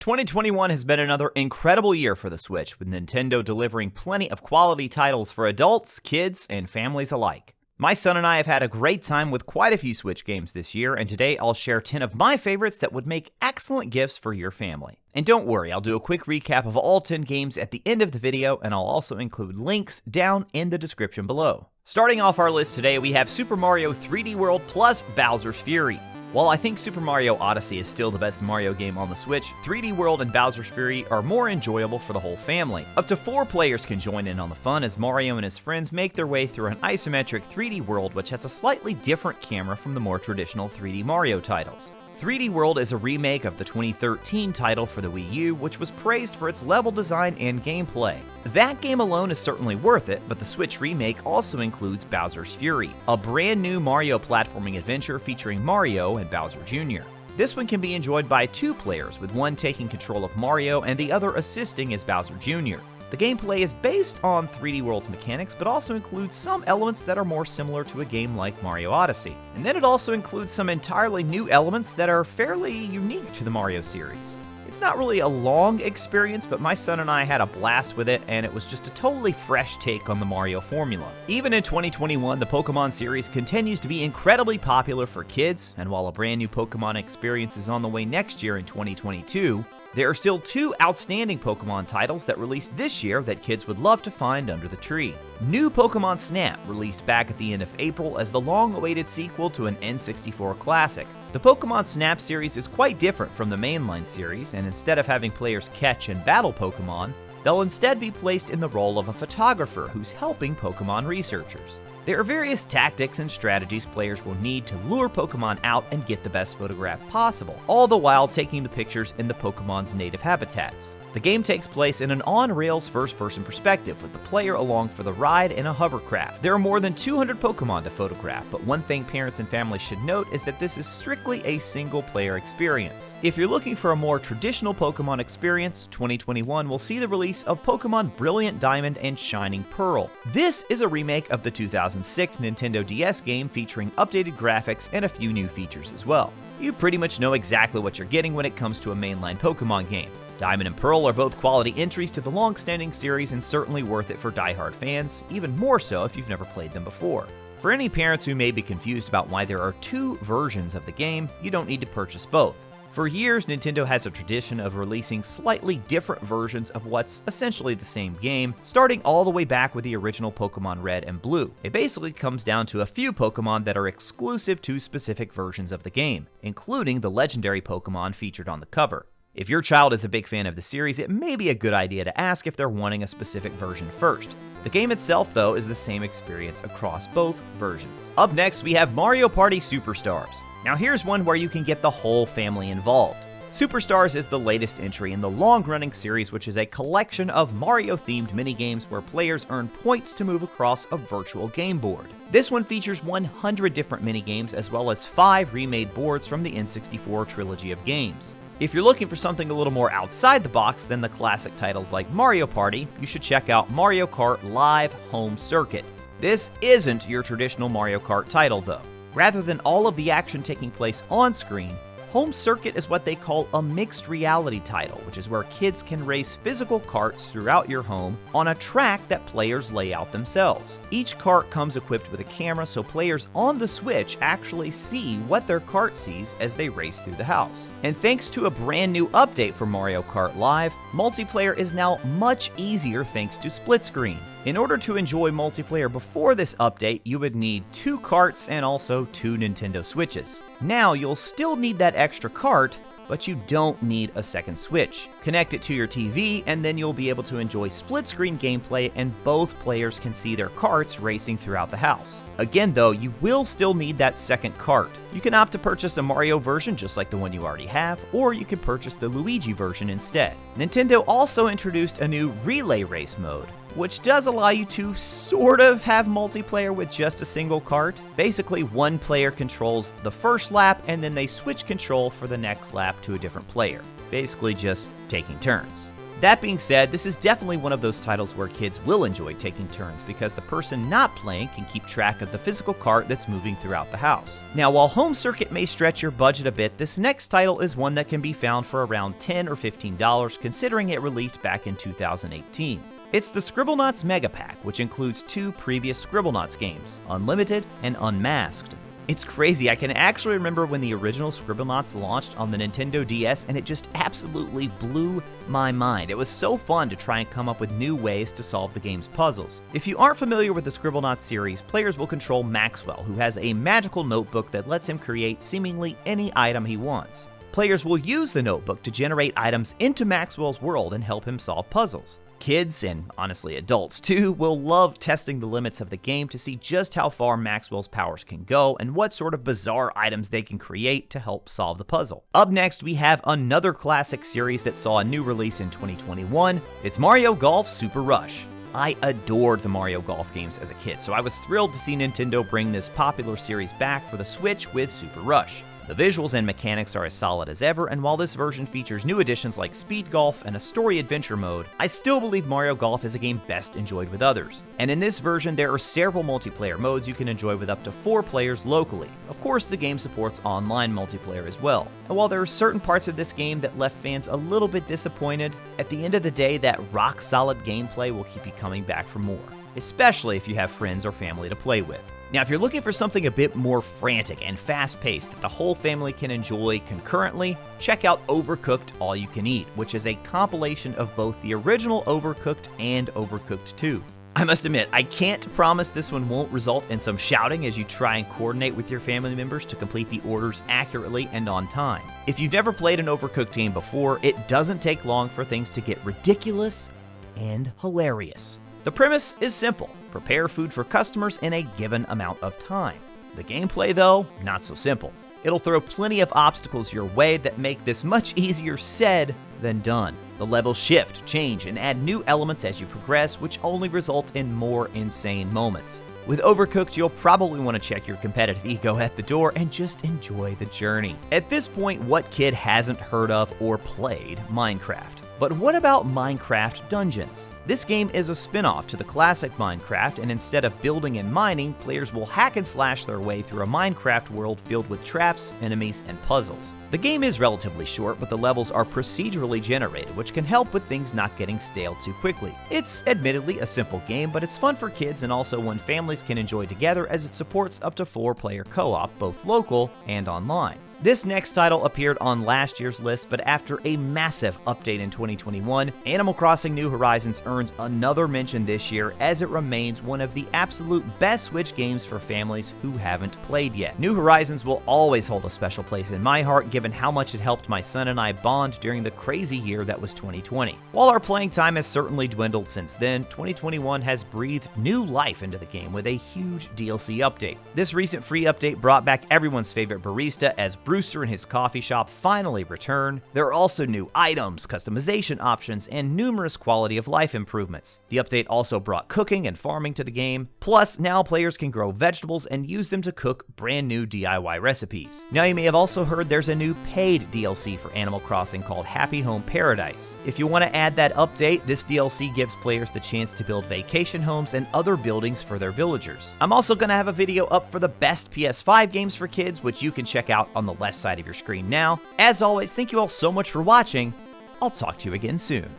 2021 has been another incredible year for the Switch, with Nintendo delivering plenty of quality titles for adults, kids, and families alike. My son and I have had a great time with quite a few Switch games this year, and today I'll share 10 of my favorites that would make excellent gifts for your family. And don't worry, I'll do a quick recap of all 10 games at the end of the video, and I'll also include links down in the description below. Starting off our list today, we have Super Mario 3D World plus Bowser's Fury. While I think Super Mario Odyssey is still the best Mario game on the Switch, 3D World and Bowser's Fury are more enjoyable for the whole family. Up to 4 players can join in on the fun as Mario and his friends make their way through an isometric 3D world which has a slightly different camera from the more traditional 3D Mario titles. 3D World is a remake of the 2013 title for the Wii U, which was praised for its level design and gameplay. That game alone is certainly worth it, but the Switch remake also includes Bowser's Fury, a brand new Mario platforming adventure featuring Mario and Bowser Jr. This one can be enjoyed by 2 players, with one taking control of Mario and the other assisting as Bowser Jr. The gameplay is based on 3D World's mechanics, but also includes some elements that are more similar to a game like Mario Odyssey. And then it also includes some entirely new elements that are fairly unique to the Mario series. It's not really a long experience, but my son and I had a blast with it, and it was just a totally fresh take on the Mario formula. Even in 2021, the Pokemon series continues to be incredibly popular for kids, and while a brand new Pokemon experience is on the way next year in 2022, there are still 2 outstanding Pokemon titles that released this year that kids would love to find under the tree. New Pokemon Snap released back at the end of April as the long-awaited sequel to an N64 classic. The Pokemon Snap series is quite different from the mainline series, and instead of having players catch and battle Pokemon, they'll instead be placed in the role of a photographer who's helping Pokemon researchers. There are various tactics and strategies players will need to lure Pokemon out and get the best photograph possible, all the while taking the pictures in the Pokemon's native habitats. The game takes place in an on-rails first-person perspective, with the player along for the ride in a hovercraft. There are more than 200 Pokemon to photograph, but one thing parents and families should note is that this is strictly a single-player experience. If you're looking for a more traditional Pokemon experience, 2021 will see the release of Pokemon Brilliant Diamond and Shining Pearl. This is a remake of the 2006 Nintendo DS game featuring updated graphics and a few new features as well. You pretty much know exactly what you're getting when it comes to a mainline Pokemon game. Diamond and Pearl are both quality entries to the long-standing series and certainly worth it for die-hard fans, even more so if you've never played them before. For any parents who may be confused about why there are 2 versions of the game, you don't need to purchase both. For years, Nintendo has a tradition of releasing slightly different versions of what's essentially the same game, starting all the way back with the original Pokemon Red and Blue. It basically comes down to a few Pokemon that are exclusive to specific versions of the game, including the legendary Pokemon featured on the cover. If your child is a big fan of the series, it may be a good idea to ask if they're wanting a specific version first. The game itself, though, is the same experience across both versions. Up next, we have Mario Party Superstars. Now here's one where you can get the whole family involved. Superstars is the latest entry in the long-running series, which is a collection of Mario-themed minigames where players earn points to move across a virtual game board. This one features 100 different minigames as well as 5 remade boards from the N64 trilogy of games. If you're looking for something a little more outside the box than the classic titles like Mario Party, you should check out Mario Kart Live Home Circuit. This isn't your traditional Mario Kart title though. Rather than all of the action taking place on screen, Home Circuit is what they call a mixed reality title, which is where kids can race physical karts throughout your home on a track that players lay out themselves. Each kart comes equipped with a camera so players on the Switch actually see what their kart sees as they race through the house. And thanks to a brand new update for Mario Kart Live, multiplayer is now much easier thanks to split screen. In order to enjoy multiplayer before this update, you would need 2 carts and also 2 Nintendo Switches. Now, you'll still need that extra cart, but you don't need a second Switch. Connect it to your TV, and then you'll be able to enjoy split-screen gameplay, and both players can see their karts racing throughout the house. Again, though, you will still need that second cart. You can opt to purchase a Mario version, just like the one you already have, or you can purchase the Luigi version instead. Nintendo also introduced a new relay race mode, which does allow you to sort of have multiplayer with just a single kart. Basically, one player controls the first lap, and then they switch control for the next lap to a different player. Basically just taking turns. That being said, this is definitely one of those titles where kids will enjoy taking turns because the person not playing can keep track of the physical cart that's moving throughout the house. Now, while Home Circuit may stretch your budget a bit, this next title is one that can be found for around $10 or $15 considering it released back in 2018. It's the Scribblenauts Mega Pack, which includes 2 previous Scribblenauts games, Unlimited and Unmasked. It's crazy, I can actually remember when the original Scribblenauts launched on the Nintendo DS and it just absolutely blew my mind. It was so fun to try and come up with new ways to solve the game's puzzles. If you aren't familiar with the Scribblenauts series, players will control Maxwell, who has a magical notebook that lets him create seemingly any item he wants. Players will use the notebook to generate items into Maxwell's world and help him solve puzzles. Kids, and honestly adults too, will love testing the limits of the game to see just how far Maxwell's powers can go and what sort of bizarre items they can create to help solve the puzzle. Up next, we have another classic series that saw a new release in 2021. It's Mario Golf Super Rush. I adored the Mario Golf games as a kid, so I was thrilled to see Nintendo bring this popular series back for the Switch with Super Rush. The visuals and mechanics are as solid as ever, and while this version features new additions like Speed Golf and a story adventure mode, I still believe Mario Golf is a game best enjoyed with others. And in this version, there are several multiplayer modes you can enjoy with up to 4 players locally. Of course, the game supports online multiplayer as well. And while there are certain parts of this game that left fans a little bit disappointed, at the end of the day, that rock-solid gameplay will keep you coming back for more, especially if you have friends or family to play with. Now, if you're looking for something a bit more frantic and fast-paced that the whole family can enjoy concurrently, check out Overcooked All You Can Eat, which is a compilation of both the original Overcooked and Overcooked 2. I must admit, I can't promise this one won't result in some shouting as you try and coordinate with your family members to complete the orders accurately and on time. If you've never played an Overcooked game before, it doesn't take long for things to get ridiculous and hilarious. The premise is simple: prepare food for customers in a given amount of time. The gameplay, though, not so simple. It'll throw plenty of obstacles your way that make this much easier said than done. The levels shift, change, and add new elements as you progress, which only result in more insane moments. With Overcooked, you'll probably want to check your competitive ego at the door and just enjoy the journey. At this point, what kid hasn't heard of or played Minecraft? But what about Minecraft Dungeons? This game is a spin-off to the classic Minecraft, and instead of building and mining, players will hack and slash their way through a Minecraft world filled with traps, enemies, and puzzles. The game is relatively short, but the levels are procedurally generated, which can help with things not getting stale too quickly. It's admittedly a simple game, but it's fun for kids and also one families can enjoy together as it supports up to 4-player co-op, both local and online. This next title appeared on last year's list, but after a massive update in 2021, Animal Crossing New Horizons earns another mention this year as it remains one of the absolute best Switch games for families who haven't played yet. New Horizons will always hold a special place in my heart given how much it helped my son and I bond during the crazy year that was 2020. While our playing time has certainly dwindled since then, 2021 has breathed new life into the game with a huge DLC update. This recent free update brought back everyone's favorite barista as Brewster and his coffee shop finally return. There are also new items, customization options, and numerous quality of life improvements. The update also brought cooking and farming to the game. Plus, now players can grow vegetables and use them to cook brand new DIY recipes. Now, you may have also heard there's a new paid DLC for Animal Crossing called Happy Home Paradise. If you want to add that update, this DLC gives players the chance to build vacation homes and other buildings for their villagers. I'm also going to have a video up for the best PS5 games for kids, which you can check out on the left side of your screen now. As always, thank you all so much for watching. I'll talk to you again soon.